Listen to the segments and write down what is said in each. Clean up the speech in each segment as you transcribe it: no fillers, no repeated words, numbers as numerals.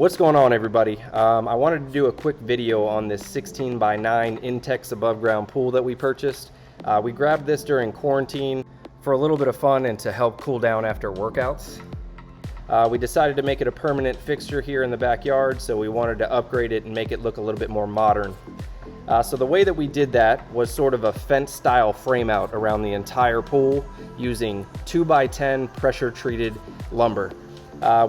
What's going on, everybody? I wanted to do a quick video on this 16x9 Intex above ground pool that we purchased. We grabbed this during quarantine for a little bit of fun and to help cool down after workouts. We decided to make it a permanent fixture here in the backyard, so we wanted to upgrade it and make it look a little bit more modern. So the way that we did that was sort of a fence style frame out around the entire pool using 2x10 pressure treated lumber.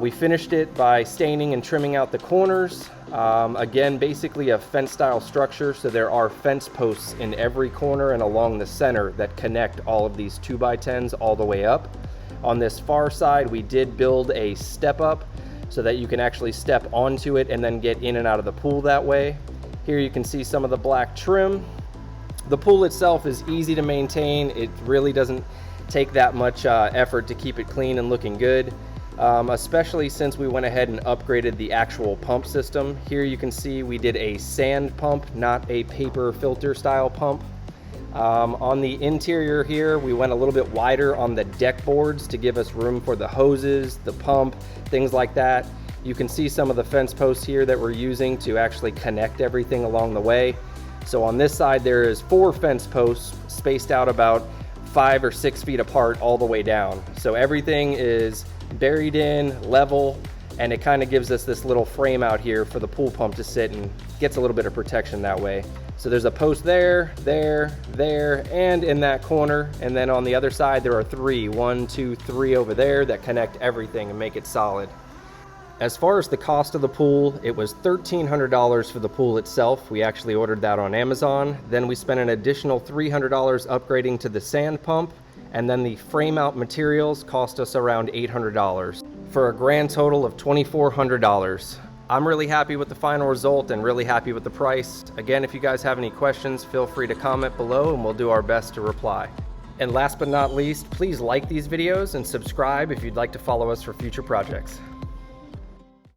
We finished it by staining and trimming out the corners. Again, basically a fence style structure, so there are fence posts in every corner and along the center that connect all of these 2x10s all the way up. On this far side, we did build a step up so that you can actually step onto it and then get in and out of the pool that way. Here you can see some of the black trim. The pool itself is easy to maintain. It really doesn't take that much effort to keep it clean and looking good. Especially since we went ahead and upgraded the actual pump system. Here you can see we did a sand pump, not a paper filter style pump. On the interior here, we went a little bit wider on the deck boards to give us room for the hoses, the pump, things like that. You can see some of the fence posts here that we're using to actually connect everything along the way. So on this side, there is 4 fence posts spaced out about 5 or 6 feet apart all the way down. So everything is buried in, level, and it kind of gives us this little frame out here for the pool pump to sit and gets a little bit of protection that way. So there's a post there, and in that corner, and then on the other side there are 3, 1, 2, 3 over there that connect everything and make it solid. As far as the cost of the pool, it was $1,300 for the pool itself. We actually ordered that on Amazon. Then we spent an additional $300 upgrading to the sand pump, and then the frame out materials cost us around $800 for a grand total of $2,400. I'm really happy with the final result and really happy with the price. Again, if you guys have any questions, feel free to comment below and we'll do our best to reply. And last but not least, please like these videos and subscribe if you'd like to follow us for future projects.